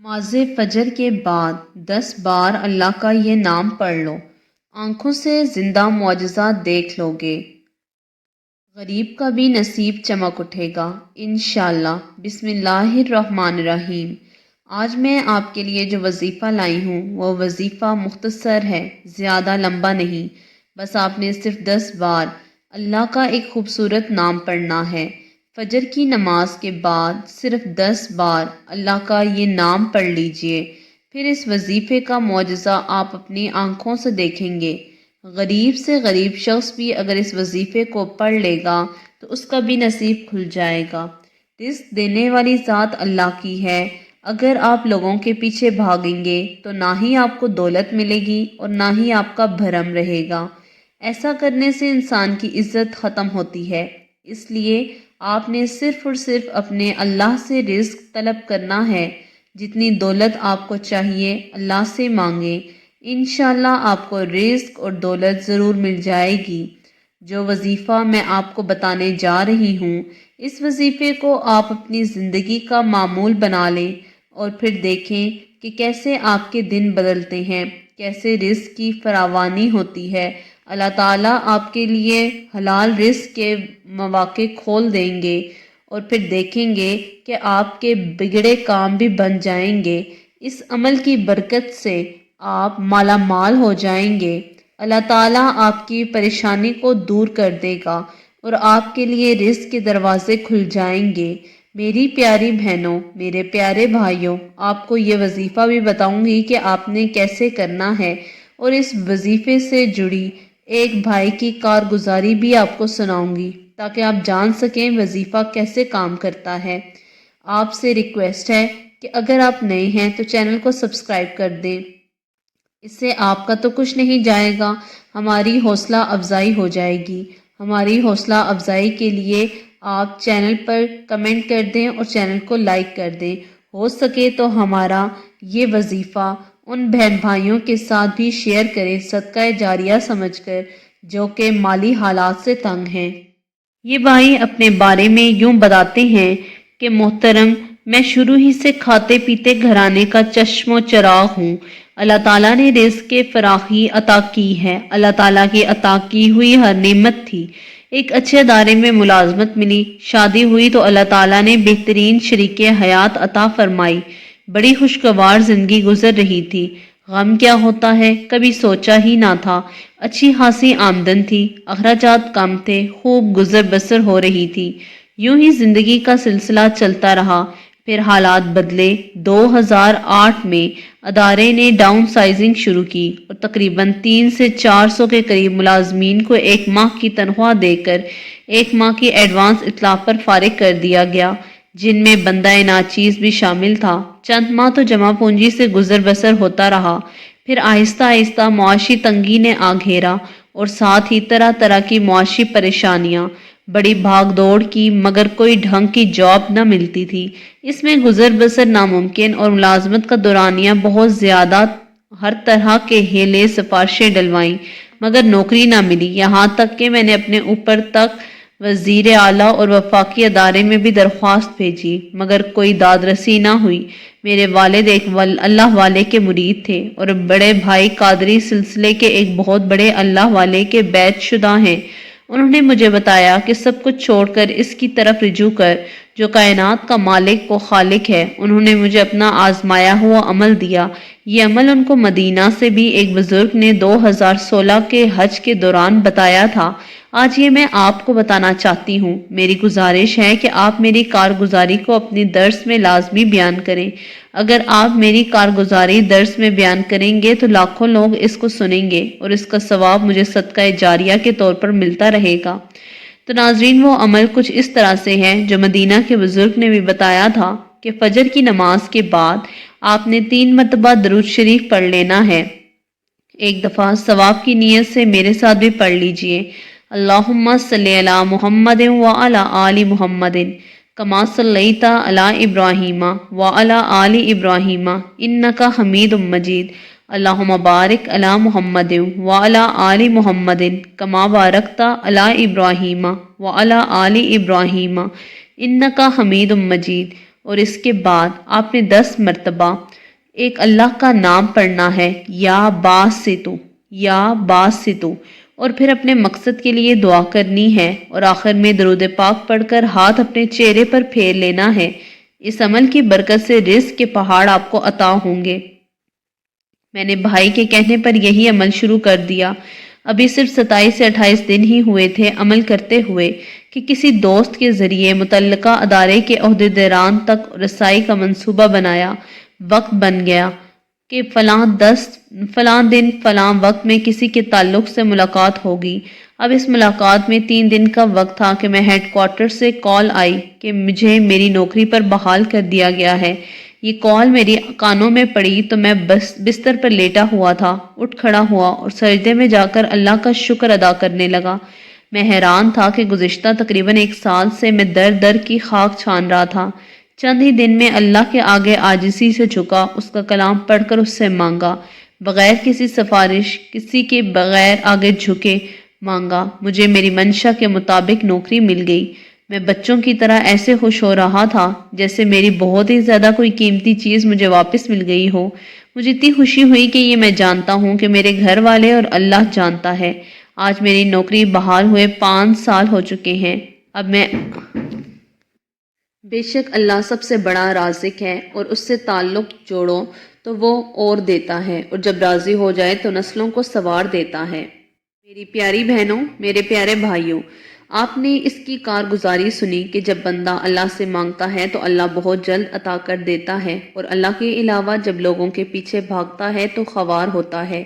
نماز فجر کے بعد 10 بار اللہ کا یہ نام پڑھ لو، آنکھوں سے زندہ معجزات دیکھ لو گے، غریب کا بھی نصیب چمک اٹھے گا انشاءاللہ۔ بسم اللہ الرحمن الرحیم۔ آج میں آپ کے لیے جو وظیفہ لائی ہوں وہ وظیفہ مختصر ہے، زیادہ لمبا نہیں، بس آپ نے صرف 10 بار اللہ کا ایک خوبصورت نام پڑھنا ہے۔ فجر کی نماز کے بعد صرف 10 بار اللہ کا یہ نام پڑھ لیجئے، پھر اس وظیفے کا معجزہ آپ اپنی آنکھوں سے دیکھیں گے۔ غریب سے غریب شخص بھی اگر اس وظیفے کو پڑھ لے گا تو اس کا بھی نصیب کھل جائے گا۔ رزق دینے والی ذات اللہ کی ہے، اگر آپ لوگوں کے پیچھے بھاگیں گے تو نہ ہی آپ کو دولت ملے گی اور نہ ہی آپ کا بھرم رہے گا۔ ایسا کرنے سے انسان کی عزت ختم ہوتی ہے، اس لیے آپ نے صرف اور صرف اپنے اللہ سے رزق طلب کرنا ہے۔ جتنی دولت آپ کو چاہیے اللہ سے مانگیں، انشاءاللہ آپ کو رزق اور دولت ضرور مل جائے گی۔ جو وظیفہ میں آپ کو بتانے جا رہی ہوں، اس وظیفے کو آپ اپنی زندگی کا معمول بنا لیں اور پھر دیکھیں کہ کیسے آپ کے دن بدلتے ہیں، کیسے رزق کی فراوانی ہوتی ہے۔ اللہ تعالیٰ آپ کے لیے حلال رزق کے مواقع کھول دیں گے اور پھر دیکھیں گے کہ آپ کے بگڑے کام بھی بن جائیں گے۔ اس عمل کی برکت سے آپ مالا مال ہو جائیں گے۔ اللہ تعالیٰ آپ کی پریشانی کو دور کر دے گا اور آپ کے لیے رزق کے دروازے کھل جائیں گے۔ میری پیاری بہنوں، میرے پیارے بھائیوں، آپ کو یہ وظیفہ بھی بتاؤں گی کہ آپ نے کیسے کرنا ہے، اور اس وظیفے سے جڑی ایک بھائی کی کارگزاری بھی آپ کو سناؤں گی تاکہ آپ جان سکیں وظیفہ کیسے کام کرتا ہے۔ آپ سے ریکویسٹ ہے کہ اگر آپ نئے ہیں تو چینل کو سبسکرائب کر دیں، اس سے آپ کا تو کچھ نہیں جائے گا، ہماری حوصلہ افزائی ہو جائے گی۔ ہماری حوصلہ افزائی کے لیے آپ چینل پر کمنٹ کر دیں اور چینل کو لائک کر دیں۔ ہو سکے تو ہمارا یہ وظیفہ ان بہن بھائیوں کے ساتھ بھی شیئر کریں، صدقہ جاریہ سمجھ کر، جو کہ مالی حالات سے تنگ ہیں۔ یہ بھائی اپنے بارے میں یوں بتاتے ہیں کہ محترم، میں شروع ہی سے کھاتے پیتے گھرانے کا چشم و چراغ ہوں۔ اللہ تعالیٰ نے رزق کے فراخی عطا کی ہے، اللہ تعالیٰ کی عطا کی ہوئی ہر نعمت تھی۔ ایک اچھے ادارے میں ملازمت ملی، شادی ہوئی تو اللہ تعالیٰ نے بہترین شریک حیات عطا فرمائی، بڑی خوشگوار زندگی گزر رہی تھی۔ غم کیا ہوتا ہے کبھی سوچا ہی نہ تھا۔ اچھی خاصی آمدن تھی، اخراجات کم تھے، خوب گزر بسر ہو رہی تھی۔ یوں ہی زندگی کا سلسلہ چلتا رہا، پھر حالات بدلے۔ 2008 میں ادارے نے ڈاؤن سائزنگ شروع کی اور تقریباً 300 سے 400 کے قریب ملازمین کو 1 ماہ کی تنخواہ دے کر 1 ماہ کی ایڈوانس اتلاف پر فارغ کر دیا گیا، جن میں بندہ ناچیز بھی شامل تھا۔ چند ماہ تو جمع پونجی سے گزر بسر ہوتا رہا، پھر آہستہ آہستہ معاشی تنگی نے آ گھیرا اور ساتھ ہی طرح طرح کی معاشی پریشانیاں۔ بڑی بھاگ دوڑ کی مگر کوئی ڈھنگ کی جاب نہ ملتی تھی، اس میں گزر بسر ناممکن اور ملازمت کا دورانیہ بہت زیادہ، ہر طرح کے ہیلے سفارشیں ڈلوائیں مگر نوکری نہ ملی، یہاں تک کہ میں نے اپنے اوپر تک وزیر اعلیٰ اور وفاقی ادارے میں بھی درخواست بھیجی مگر کوئی داد رسی نہ ہوئی۔ میرے والد ایک اللہ والے کے مرید تھے اور بڑے بھائی قادری سلسلے کے ایک بہت بڑے اللہ والے کے بیعت شدہ ہیں۔ انہوں نے مجھے بتایا کہ سب کچھ چھوڑ کر اس کی طرف رجوع کر جو کائنات کا مالک و خالق ہے۔ انہوں نے مجھے اپنا آزمایا ہوا عمل دیا۔ یہ عمل ان کو مدینہ سے بھی ایک بزرگ نے 2016 کے حج کے دوران بتایا تھا۔ آج یہ میں آپ کو بتانا چاہتی ہوں۔ میری گزارش ہے کہ آپ میری کارگزاری کو اپنی درس میں لازمی بیان کریں۔ اگر آپ میری کارگزاری درس میں بیان کریں گے تو لاکھوں لوگ اس کو سنیں گے اور اس کا ثواب مجھے صدقہ جاریہ کے طور پر ملتا رہے گا۔ تو ناظرین، وہ عمل کچھ اس طرح سے ہے جو مدینہ کے بزرگ نے بھی بتایا تھا کہ فجر کی نماز کے بعد آپ نے 3 مرتبہ درود شریف پڑھ لینا ہے۔ ایک دفعہ ثواب کی نیت سے میرے ساتھ بھی پڑھ لیجئے۔ اللہم صلی علی محمد وعلی آل محمد کما صلیت علی ابراہیم وعلی آل ابراہیم انک حمید مجید۔ اللہم بارک علی محمد وعلی آل محمد کما بارکت علی ابراہیم وعلی آل ابراہیم انک حمید مجید۔ اور اس کے بعد آپ نے 10 مرتبہ ایک اللہ کا نام پڑھنا ہے، یا باسطو، یا باسطو، اور پھر اپنے مقصد کے لیے دعا کرنی ہے، اور آخر میں درود پاک پڑھ کر ہاتھ اپنے چہرے پر پھیر لینا ہے۔ اس عمل کی برکت سے رزق کے پہاڑ آپ کو عطا ہوں گے۔ میں نے بھائی کے کہنے پر یہی عمل شروع کر دیا۔ ابھی صرف 27 سے 28 دن ہی ہوئے تھے عمل کرتے ہوئے کہ کسی دوست کے ذریعے متعلقہ ادارے کے عہدیداران تک رسائی کا منصوبہ بنایا۔ وقت بن گیا کہ فلاں دن فلاں وقت میں کسی کے تعلق سے ملاقات ہوگی۔ اب اس ملاقات میں 3 دن کا وقت تھا کہ میں ہیڈ کوارٹر سے کال آئی کہ مجھے میری نوکری پر بحال کر دیا گیا ہے۔ یہ کال میری کانوں میں پڑی تو میں بستر پر لیٹا ہوا تھا، اٹھ کھڑا ہوا اور سجدے میں جا کر اللہ کا شکر ادا کرنے لگا۔ میں حیران تھا کہ گزشتہ تقریباً 1 سال سے میں در در کی خاک چھان رہا تھا۔ چند ہی دن میں اللہ کے آگے عاجزی سے جھکا، اس کا کلام پڑھ کر اس سے مانگا، بغیر کسی سفارش، کسی کے بغیر آگے جھکے مانگا۔ مجھے میری منشا کے مطابق نوکری مل گئی۔ میں بچوں کی طرح ایسے خوش ہو رہا تھا جیسے میری بہت ہی زیادہ کوئی قیمتی چیز مجھے واپس مل گئی ہو۔ مجھے اتنی خوشی ہوئی کہ یہ میں جانتا ہوں کہ میرے گھر والے اور اللہ جانتا ہے۔ آج میری نوکری بحال ہوئے 5 سال ہو چکے ہیں۔ اب میں بے شک اللہ سب سے بڑا رازق ہے، اور اس سے تعلق جوڑو تو وہ اور دیتا ہے، اور جب راضی ہو جائے تو نسلوں کو سنوار دیتا ہے۔ میری پیاری بہنوں، میرے پیارے بھائیوں، آپ نے اس کی کارگزاری سنی کہ جب بندہ اللہ سے مانگتا ہے تو اللہ بہت جلد عطا کر دیتا ہے، اور اللہ کے علاوہ جب لوگوں کے پیچھے بھاگتا ہے تو خوار ہوتا ہے۔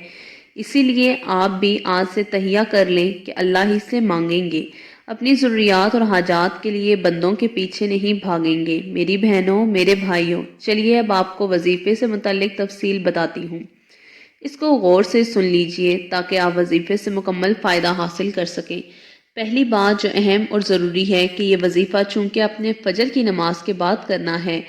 اسی لیے آپ بھی آج سے تہیہ کر لیں کہ اللہ ہی سے مانگیں گے، اپنی ضروریات اور حاجات کے لیے بندوں کے پیچھے نہیں بھاگیں گے۔ میری بہنوں، میرے بھائیوں، چلیے اب آپ کو وظیفے سے متعلق تفصیل بتاتی ہوں۔ اس کو غور سے سن لیجئے تاکہ آپ وظیفے سے مکمل فائدہ حاصل کر سکیں۔ پہلی بات جو اہم اور ضروری ہے کہ یہ وظیفہ چونکہ اپنے فجر کی نماز کے بعد کرنا ہے،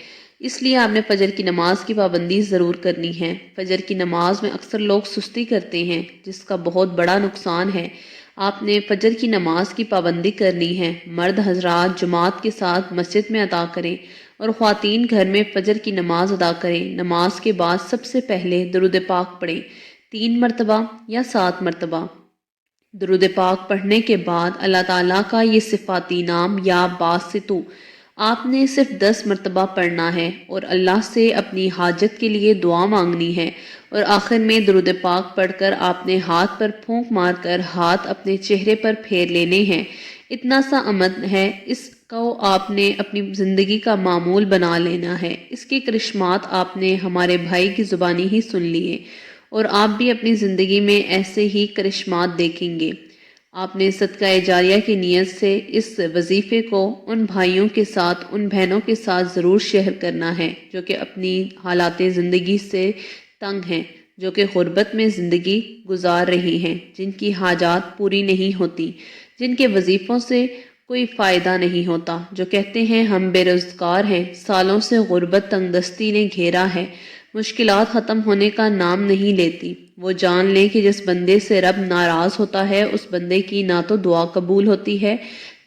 اس لیے آپ نے فجر کی نماز کی پابندی ضرور کرنی ہے۔ فجر کی نماز میں اکثر لوگ سستی کرتے ہیں، جس کا بہت بڑا نقصان ہے۔ آپ نے فجر کی نماز کی پابندی کرنی ہے۔ مرد حضرات جماعت کے ساتھ مسجد میں ادا کریں، اور خواتین گھر میں فجر کی نماز ادا کریں۔ نماز کے بعد سب سے پہلے درود پاک پڑھیں، 3 مرتبہ یا 7 مرتبہ۔ درود پاک پڑھنے کے بعد اللہ تعالیٰ کا یہ صفاتی نام یا باسطو آپ نے صرف 10 مرتبہ پڑھنا ہے، اور اللہ سے اپنی حاجت کے لیے دعا مانگنی ہے، اور آخر میں درود پاک پڑھ کر آپ نے ہاتھ پر پھونک مار کر ہاتھ اپنے چہرے پر پھیر لینے ہیں۔ اتنا سا عمل ہے، اس کو آپ نے اپنی زندگی کا معمول بنا لینا ہے۔ اس کے کرشمات آپ نے ہمارے بھائی کی زبانی ہی سن لیے، اور آپ بھی اپنی زندگی میں ایسے ہی کرشمات دیکھیں گے۔ آپ نے صدقہ جاریہ کی نیت سے اس وظیفے کو ان بھائیوں کے ساتھ، ان بہنوں کے ساتھ ضرور شیئر کرنا ہے جو کہ اپنی حالات زندگی سے تنگ ہیں، جو کہ غربت میں زندگی گزار رہی ہیں، جن کی حاجات پوری نہیں ہوتی، جن کے وظیفوں سے کوئی فائدہ نہیں ہوتا، جو کہتے ہیں ہم بے روزگار ہیں، سالوں سے غربت تنگ دستی نے گھیرا ہے، مشکلات ختم ہونے کا نام نہیں لیتی۔ وہ جان لیں کہ جس بندے سے رب ناراض ہوتا ہے اس بندے کی نہ تو دعا قبول ہوتی ہے،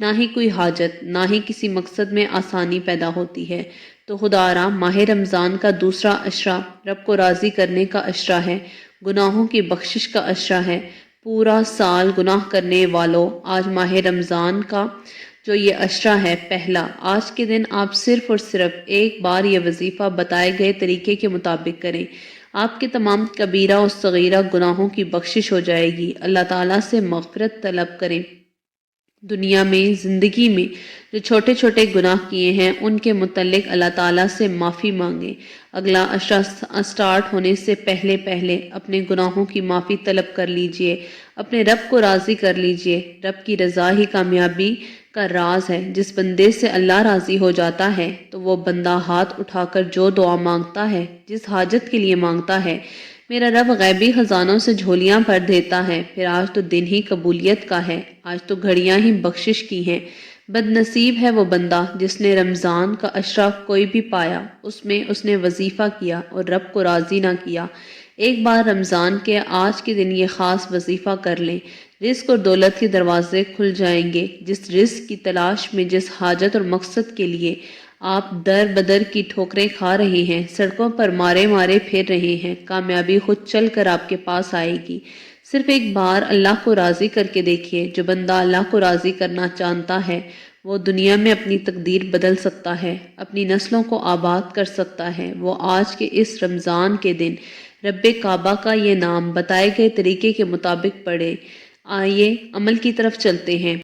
نہ ہی کوئی حاجت، نہ ہی کسی مقصد میں آسانی پیدا ہوتی ہے۔ تو خدارا، ماہ رمضان کا دوسرا عشرہ رب کو راضی کرنے کا عشرہ ہے، گناہوں کی بخشش کا عشرہ ہے۔ پورا سال گناہ کرنے والوں، آج ماہ رمضان کا جو یہ عشرہ ہے پہلا، آج کے دن آپ صرف اور صرف ایک بار یہ وظیفہ بتائے گئے طریقے کے مطابق کریں، آپ کے تمام کبیرہ و صغیرہ گناہوں کی بخشش ہو جائے گی۔ اللہ تعالیٰ سے مغفرت طلب کریں۔ دنیا میں، زندگی میں جو چھوٹے چھوٹے گناہ کیے ہیں ان کے متعلق اللہ تعالیٰ سے معافی مانگیں۔ اگلا عشرہ سٹارٹ ہونے سے پہلے اپنے گناہوں کی معافی طلب کر لیجئے، اپنے رب کو راضی کر لیجئے۔ رب کی رضا ہی کامیابی کا راز ہے۔ جس بندے سے اللہ راضی ہو جاتا ہے تو وہ بندہ ہاتھ اٹھا کر جو دعا مانگتا ہے، جس حاجت کے لیے مانگتا ہے، میرا رب غیبی خزانوں سے جھولیاں بھر دیتا ہے۔ پھر آج تو دن ہی قبولیت کا ہے، آج تو گھڑیاں ہی بخشش کی ہیں۔ بد نصیب ہے وہ بندہ جس نے رمضان کا عشرہ کوئی بھی پایا، اس میں اس نے وظیفہ کیا اور رب کو راضی نہ کیا۔ ایک بار رمضان کے آج کے دن یہ خاص وظیفہ کر لیں، رزق اور دولت کے دروازے کھل جائیں گے۔ جس رزق کی تلاش میں، جس حاجت اور مقصد کے لیے آپ در بدر کی ٹھوکریں کھا رہے ہیں، سڑکوں پر مارے مارے پھر رہے ہیں، کامیابی خود چل کر آپ کے پاس آئے گی۔ صرف ایک بار اللہ کو راضی کر کے دیکھیے۔ جو بندہ اللہ کو راضی کرنا جانتا ہے وہ دنیا میں اپنی تقدیر بدل سکتا ہے، اپنی نسلوں کو آباد کر سکتا ہے۔ وہ آج کے اس رمضان کے دن رب کعبہ کا یہ نام بتائے گئے طریقے کے مطابق پڑھے۔ آئیے عمل کی طرف چلتے ہیں۔